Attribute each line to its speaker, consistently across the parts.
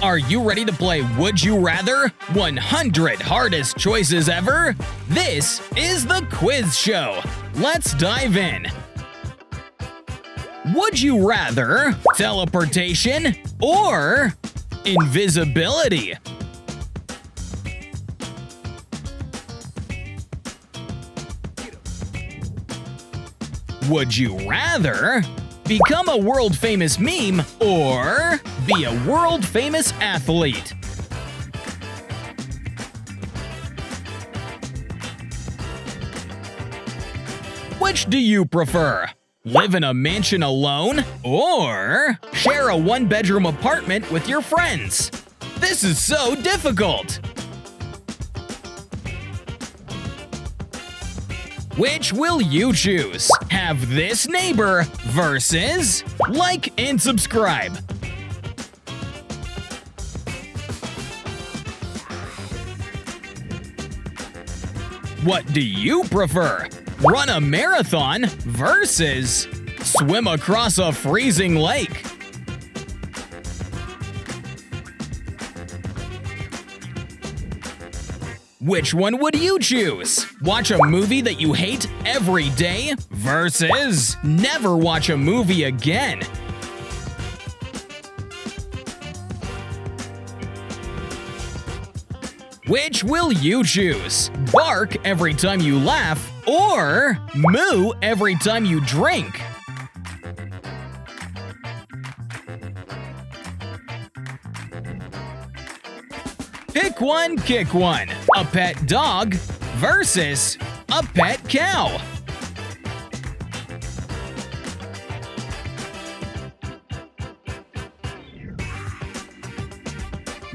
Speaker 1: Are you ready to play Would You Rather? 100 Hardest Choices Ever? This is the quiz show. Let's dive in. Would you rather teleportation or invisibility? Would you rather become a world-famous meme or be a world-famous athlete? Which do you prefer? Live in a mansion alone or share a one-bedroom apartment with your friends? This is so difficult! Which will you choose? Have this neighbor versus like and subscribe. What do you prefer? Run a marathon versus swim across a freezing lake? Which one would you choose? Watch a movie that you hate every day versus never watch a movie again? Which will you choose? Bark every time you laugh or moo every time you drink? Pick one, kick one. A pet dog versus a pet cow.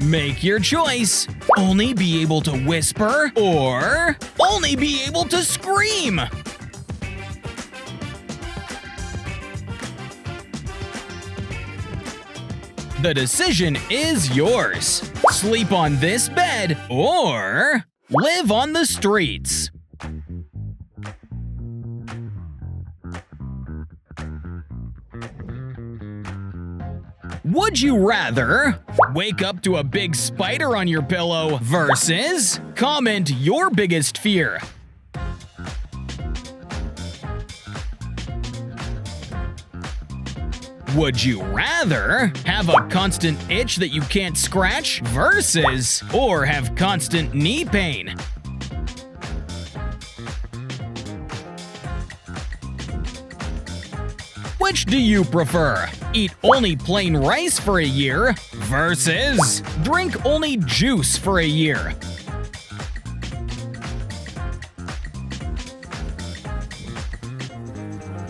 Speaker 1: Make your choice. Only be able to whisper or only be able to scream. The decision is yours. Sleep on this bed or live on the streets. Would you rather wake up to a big spider on your pillow versus comment your biggest fear? Would you rather have a constant itch that you can't scratch versus or have constant knee pain? Which do you prefer? Eat only plain rice for a year versus drink only juice for a year?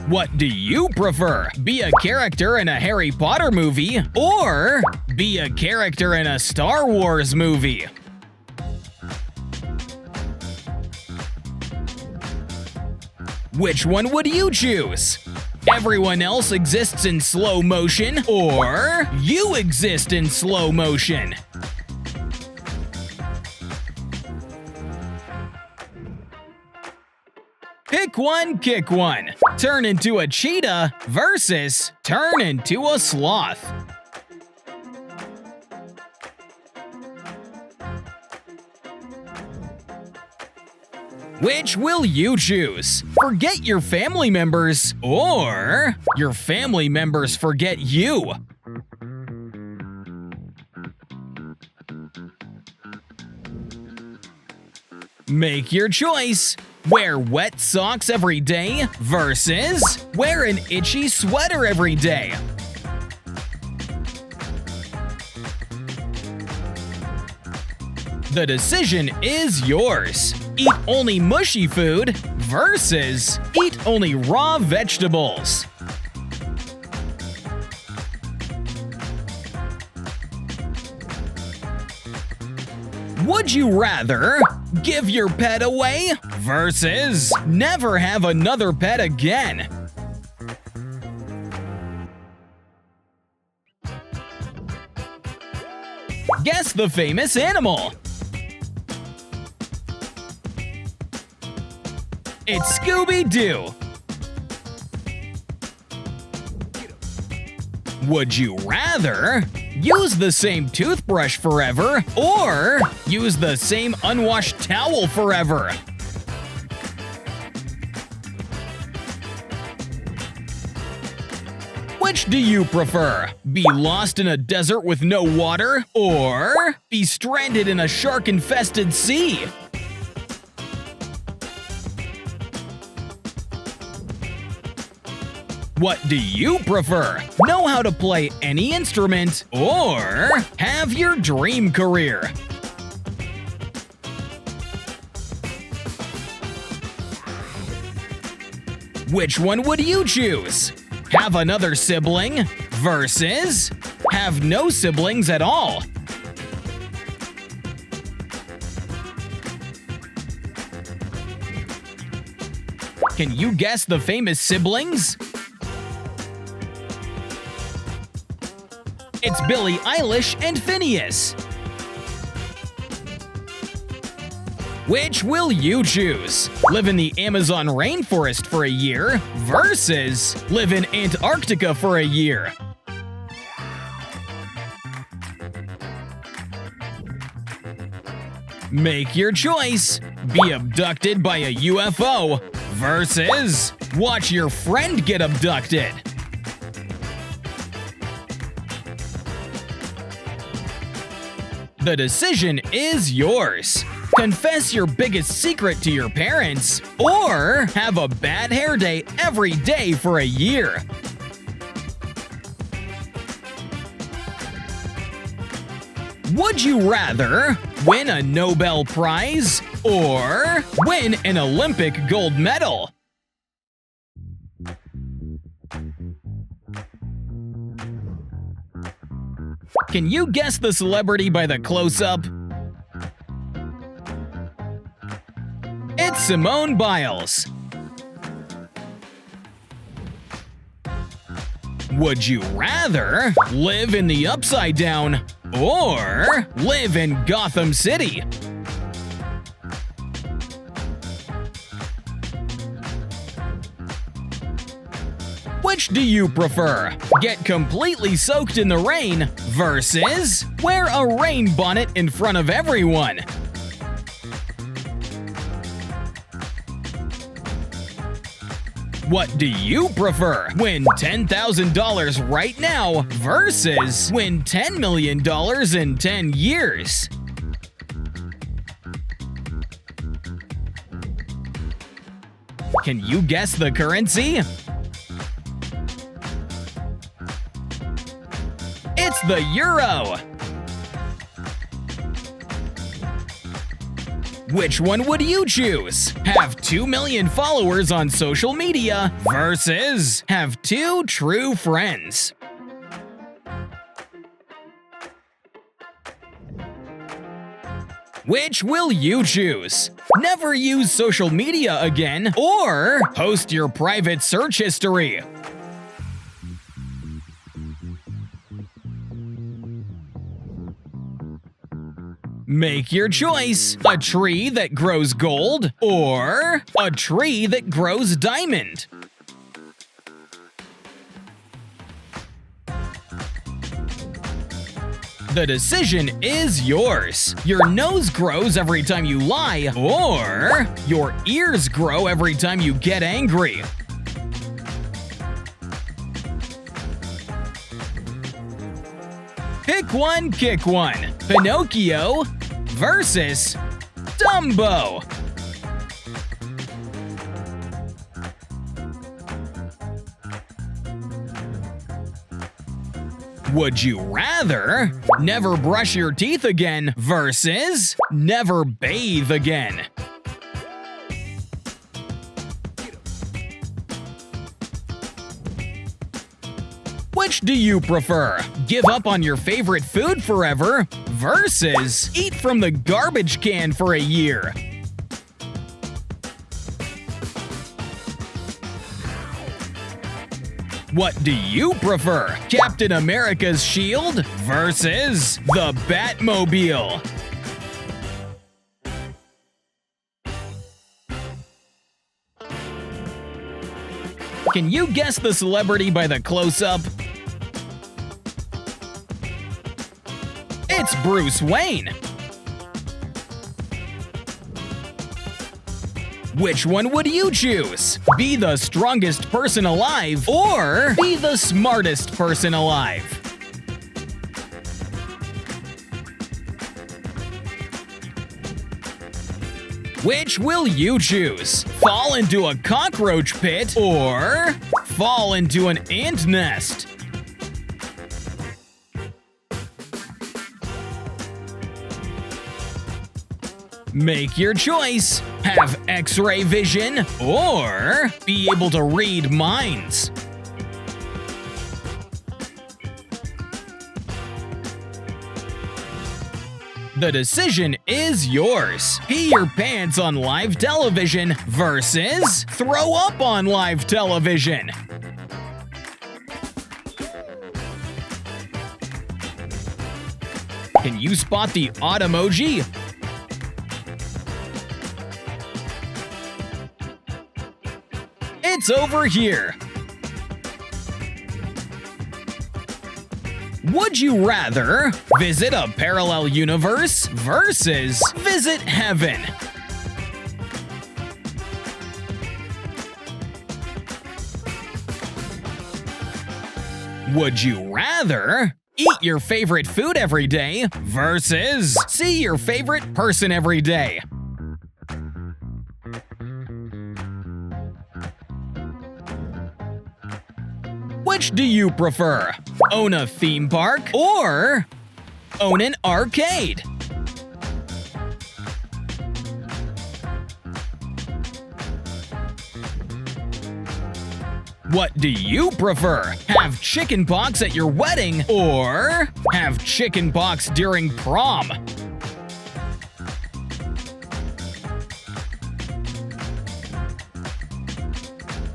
Speaker 1: What do you prefer? Be a character in a Harry Potter movie or be a character in a Star Wars movie? Which one would you choose? Everyone else exists in slow motion or you exist in slow motion? Pick one, kick one. Turn into a cheetah versus turn into a sloth. Which will you choose? Forget your family members or your family members forget you? Make your choice. Wear wet socks every day versus wear an itchy sweater every day. The decision is yours. Eat only mushy food versus eat only raw vegetables. Would you rather give your pet away versus never have another pet again? Guess the famous animal. It's Scooby-Doo. Would you rather use the same toothbrush forever, or use the same unwashed towel forever? Which do you prefer? Be lost in a desert with no water, or be stranded in a shark-infested sea? What do you prefer? Know how to play any instrument, or have your dream career? Which one would you choose? Have another sibling versus have no siblings at all? Can you guess the famous siblings? It's Billie Eilish and Phineas. Which will you choose? Live in the Amazon rainforest for a year versus live in Antarctica for a year? Make your choice. Be abducted by a UFO versus watch your friend get abducted. The decision is yours. Confess your biggest secret to your parents, or have a bad hair day every day for a year. Would you rather win a Nobel Prize or win an Olympic gold medal? Can you guess the celebrity by the close-up? It's Simone Biles. Would you rather live in the Upside Down or live in Gotham City? Which do you prefer? Get completely soaked in the rain versus wear a rain bonnet in front of everyone? What do you prefer? Win $10,000 right now versus win $10 million in 10 years? Can you guess the currency? It's the euro! Which one would you choose? Have 2 million followers on social media versus have 2 true friends? Which will you choose? Never use social media again or post your private search history? Make your choice. A tree that grows gold or a tree that grows diamond? The decision is yours. Your nose grows every time you lie, or your ears grow every time you get angry. Pick one, kick one. Pinocchio versus Dumbo. Would you rather never brush your teeth again versus never bathe again? Which do you prefer? Give up on your favorite food forever versus eat from the garbage can for a year? What do you prefer? Captain America's shield versus the Batmobile? Can you guess the celebrity by the close-up? It's Bruce Wayne. Which one would you choose? Be the strongest person alive or be the smartest person alive? Which will you choose? Fall into a cockroach pit or fall into an ant nest? Make your choice. Have X-ray vision or be able to read minds. The decision is yours. Pee your pants on live television versus throw up on live television. Can you spot the odd emoji? It's over here. Would you rather visit a parallel universe versus visit heaven? Would you rather eat your favorite food every day versus see your favorite person every day? Which do you prefer? Own a theme park or own an arcade? What do you prefer? Have chicken pox at your wedding or have chicken pox during prom?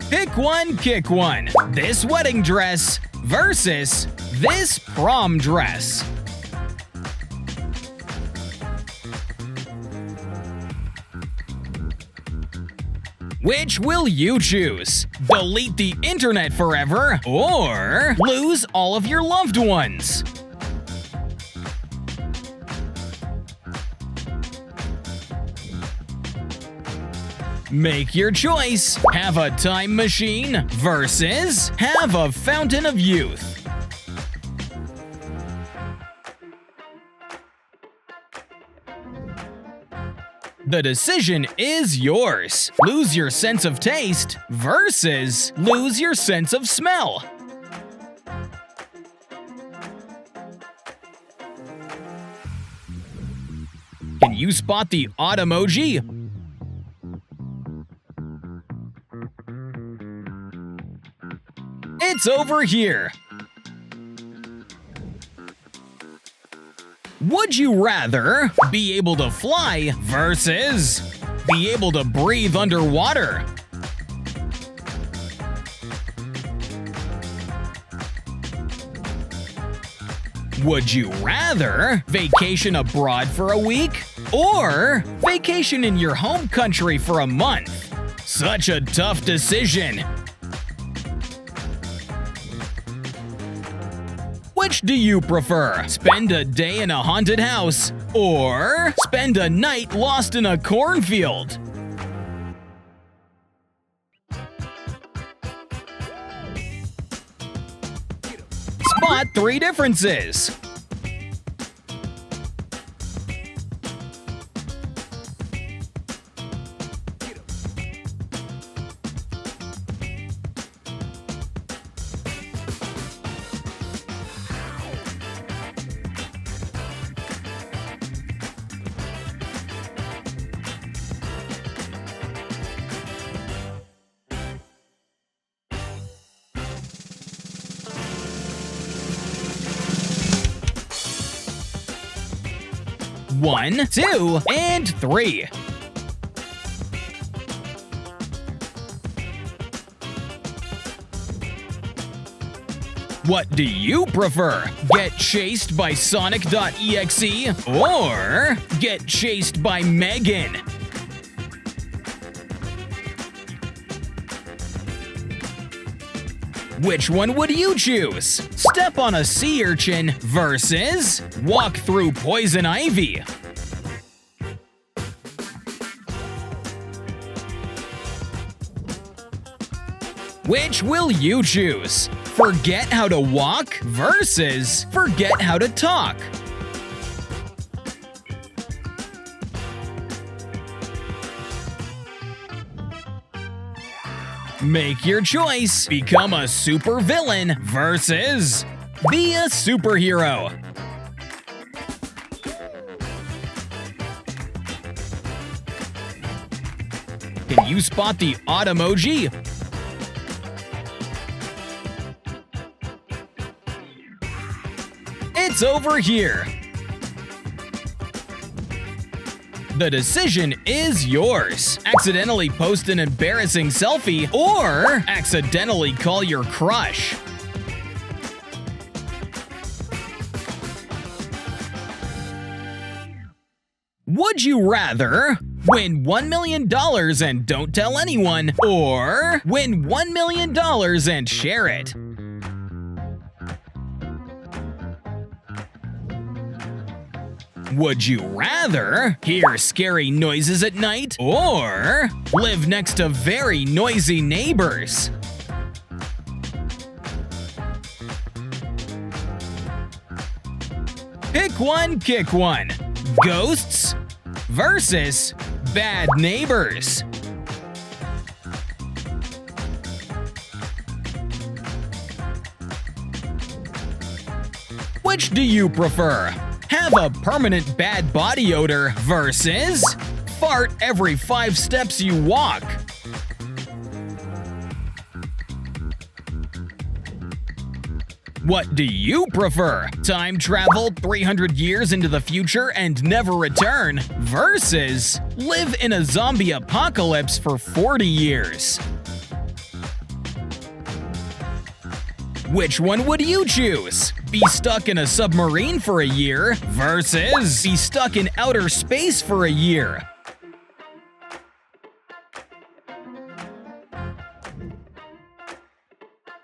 Speaker 1: Pick one, kick one. This wedding dress versus this prom dress. Which will you choose? Delete the internet forever or lose all of your loved ones? Make your choice. Have a time machine versus have a fountain of youth. The decision is yours. Lose your sense of taste versus lose your sense of smell. Can you spot the odd emoji? It's over here. Would you rather be able to fly versus be able to breathe underwater? Would you rather vacation abroad for a week or vacation in your home country for a month? Such a tough decision. Which do you prefer? Spend a day in a haunted house or spend a night lost in a cornfield? Spot 3 differences. One, 2, and 3. What do you prefer? Get chased by Sonic.exe or get chased by Megan? Which one would you choose? Step on a sea urchin versus walk through poison ivy. Which will you choose? Forget how to walk versus forget how to talk. Make your choice. Become a supervillain versus be a superhero. Can you spot the odd emoji? It's over here. The decision is yours. Accidentally post an embarrassing selfie or accidentally call your crush. Would you rather win $1 million and don't tell anyone, or win $1 million and share it? Would you rather hear scary noises at night or live next to very noisy neighbors? Pick one, kick one. Ghosts versus bad neighbors. Which do you prefer? Have a permanent bad body odor versus fart every 5 steps you walk. What do you prefer? Time travel 300 years into the future and never return versus live in a zombie apocalypse for 40 years. Which one would you choose? Be stuck in a submarine for a year versus be stuck in outer space for a year.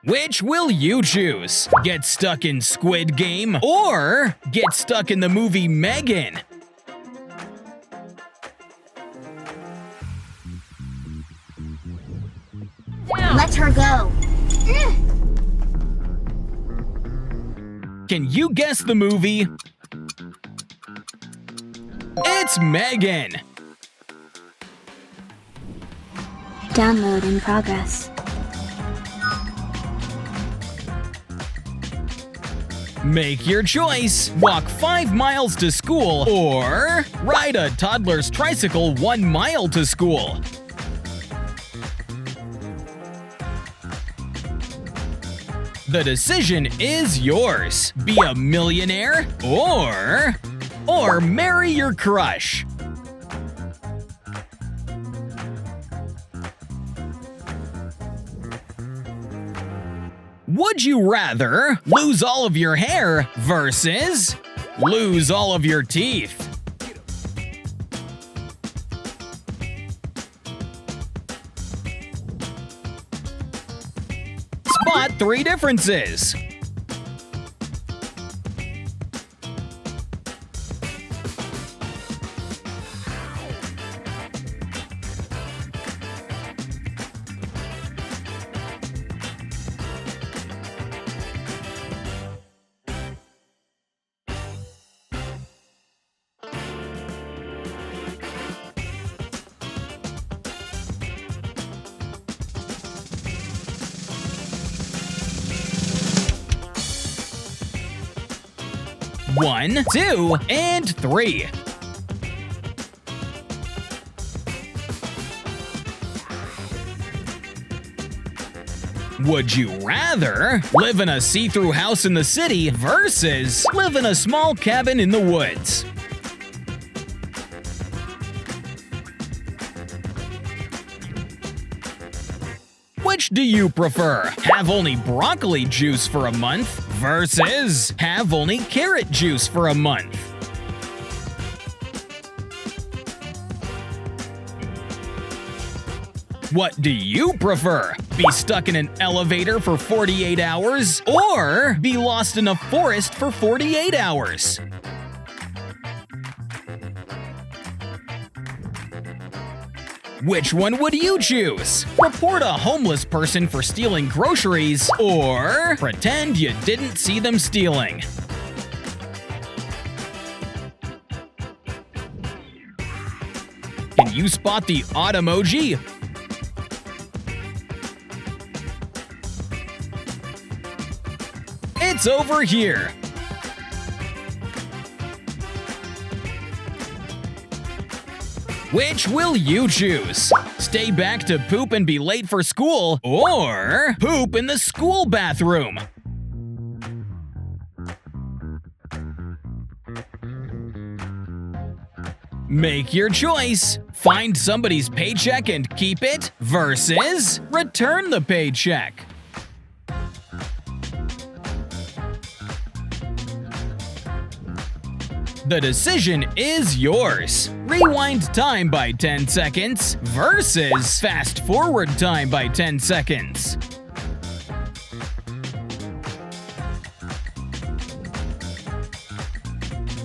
Speaker 1: Which will you choose? Get stuck in Squid Game or get stuck in the movie Megan?
Speaker 2: Let her go.
Speaker 1: Can you guess the movie? It's Megan!
Speaker 2: Download in progress.
Speaker 1: Make your choice. Walk 5 miles to school or ride a toddler's tricycle 1 mile to school. The decision is yours. Be a millionaire or marry your crush. Would you rather lose all of your hair versus lose all of your teeth? Spot 3 differences. One, 2, and 3. Would you rather live in a see-through house in the city versus live in a small cabin in the woods? Which do you prefer? Have only broccoli juice for a month versus have only carrot juice for a month? What do you prefer? Be stuck in an elevator for 48 hours or be lost in a forest for 48 hours? Which one would you choose? Report a homeless person for stealing groceries or pretend you didn't see them stealing? Can you spot the odd emoji? It's over here. Which will you choose? Stay back to poop and be late for school, or poop in the school bathroom? Make your choice. Find somebody's paycheck and keep it versus return the paycheck. The decision is yours. Rewind time by 10 seconds versus fast forward time by 10 seconds.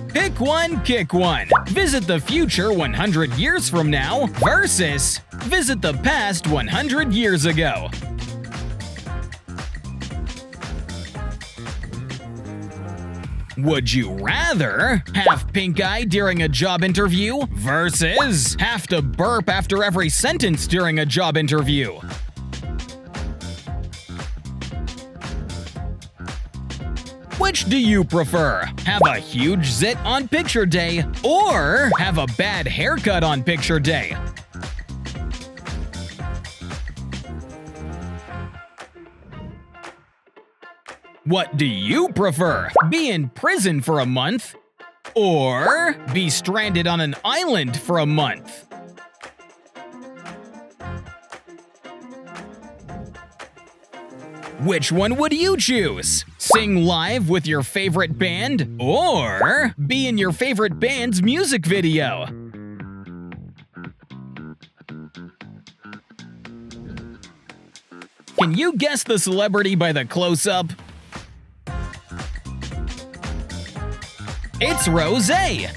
Speaker 1: Pick one, kick one. Visit the future 100 years from now versus visit the past 100 years ago. Would you rather have pink eye during a job interview versus have to burp after every sentence during a job interview? Which do you prefer? Have a huge zit on picture day or have a bad haircut on picture day? What do you prefer? Be in prison for a month or be stranded on an island for a month? Which one would you choose? Sing live with your favorite band or be in your favorite band's music video? Can you guess the celebrity by the close-up? It's Rosé.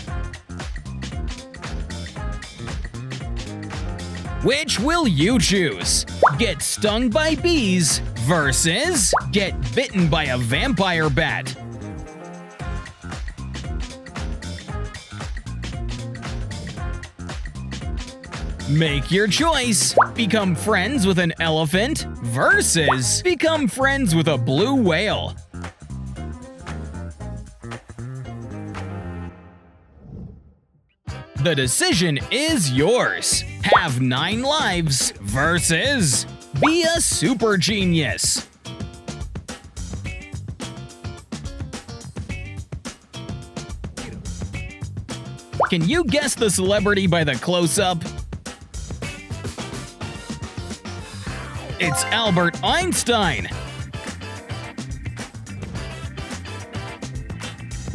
Speaker 1: Which will you choose? Get stung by bees versus get bitten by a vampire bat? Make your choice. Become friends with an elephant versus become friends with a blue whale. The decision is yours. Have 9 lives versus be a super genius. Can you guess the celebrity by the close-up? It's Albert Einstein.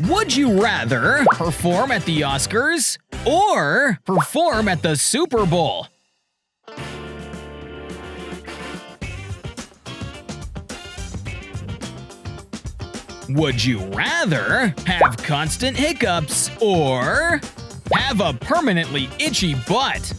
Speaker 1: Would you rather perform at the Oscars or perform at the Super Bowl? Would you rather have constant hiccups or have a permanently itchy butt?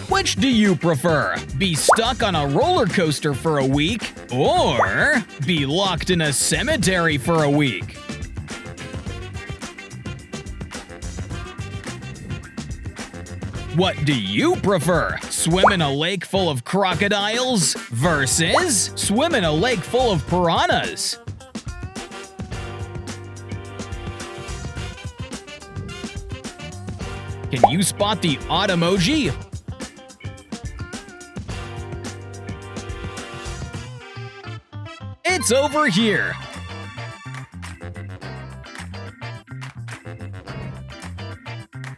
Speaker 1: Which do you prefer? Be stuck on a roller coaster for a week or be locked in a cemetery for a week? What do you prefer? Swim in a lake full of crocodiles versus swim in a lake full of piranhas? Can you spot the odd emoji? It's over here.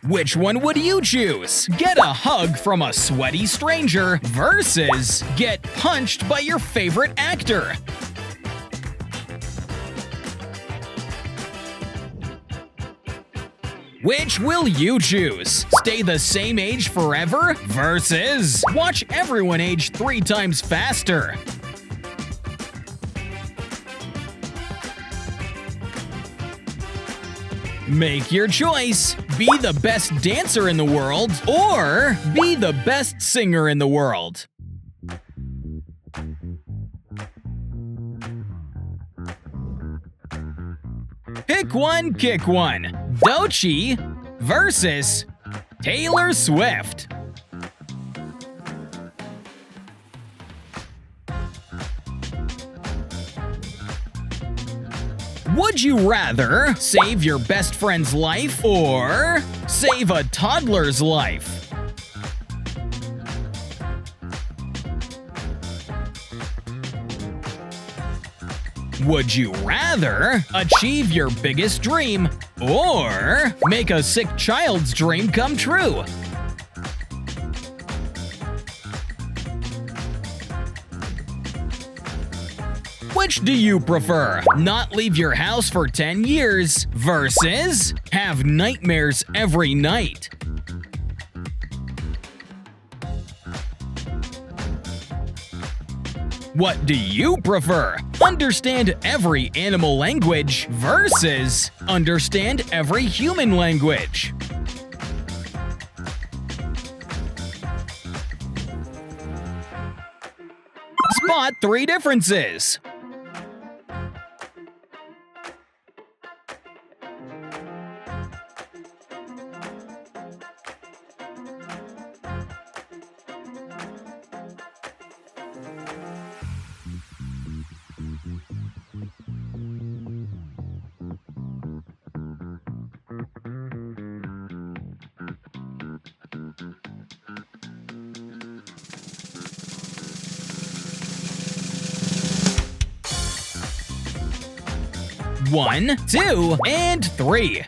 Speaker 1: Which one would you choose? Get a hug from a sweaty stranger versus get punched by your favorite actor? Which will you choose? Stay the same age forever versus watch everyone age 3 times faster? Make your choice. Be the best dancer in the world or be the best singer in the world. Pick one, kick one. Doechii versus Taylor Swift. Would you rather save your best friend's life or save a toddler's life? Would you rather achieve your biggest dream or make a sick child's dream come true? Which do you prefer? Not leave your house for 10 years versus have nightmares every night? What do you prefer? Understand every animal language versus understand every human language? Spot 3 differences. One, 2, and 3.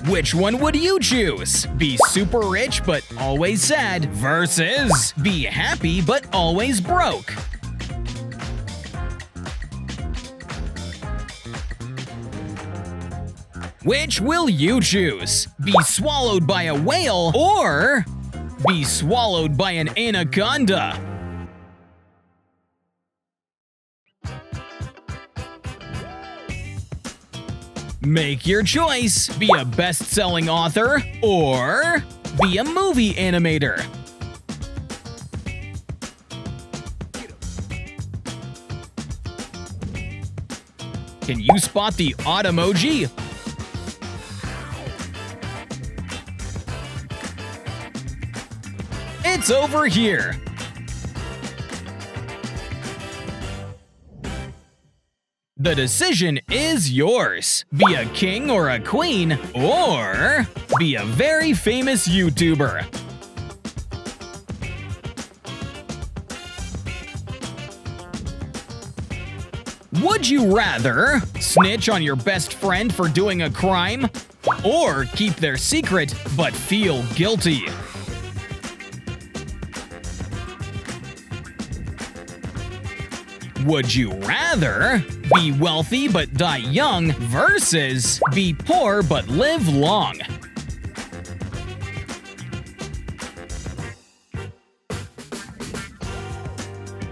Speaker 1: Which one would you choose? Be super rich but always sad versus be happy but always broke? Which will you choose? Be swallowed by a whale or be swallowed by an anaconda? Make your choice. Be a best-selling author or be a movie animator. Can you spot the odd emoji? It's over here. The decision is yours. Be a king or a queen, or be a very famous YouTuber. Would you rather snitch on your best friend for doing a crime, or keep their secret but feel guilty? Would you rather be wealthy but die young versus be poor but live long?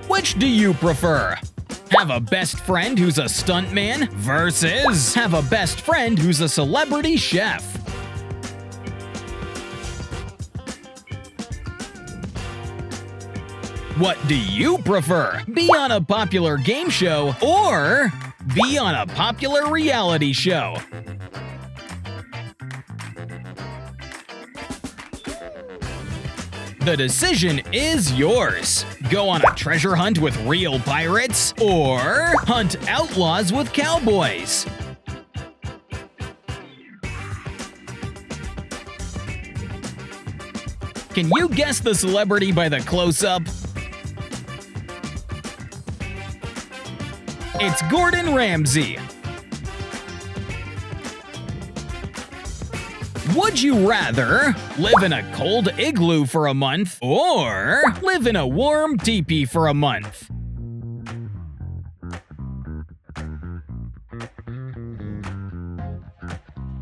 Speaker 1: Which do you prefer? Have a best friend who's a stuntman versus have a best friend who's a celebrity chef? What do you prefer? Be on a popular game show or be on a popular reality show? The decision is yours. Go on a treasure hunt with real pirates or hunt outlaws with cowboys? Can you guess the celebrity by the close-up? It's Gordon Ramsay. Would you rather live in a cold igloo for a month or live in a warm teepee for a month?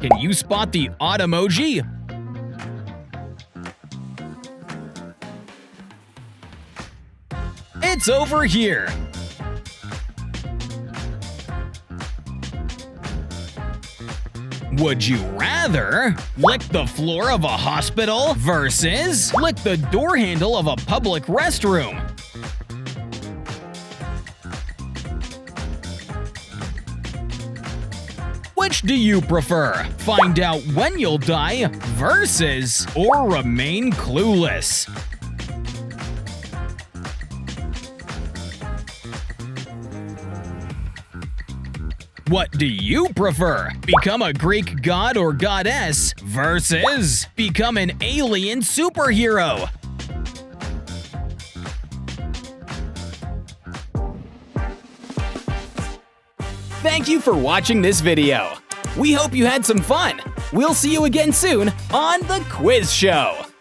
Speaker 1: Can you spot the odd emoji? It's over here. Would you rather lick the floor of a hospital versus lick the door handle of a public restroom? Which do you prefer? Find out when you'll die versus or remain clueless? What do you prefer? Become a Greek god or goddess versus become an alien superhero? Thank you for watching this video. We hope you had some fun. We'll see you again soon on The Quiz Show.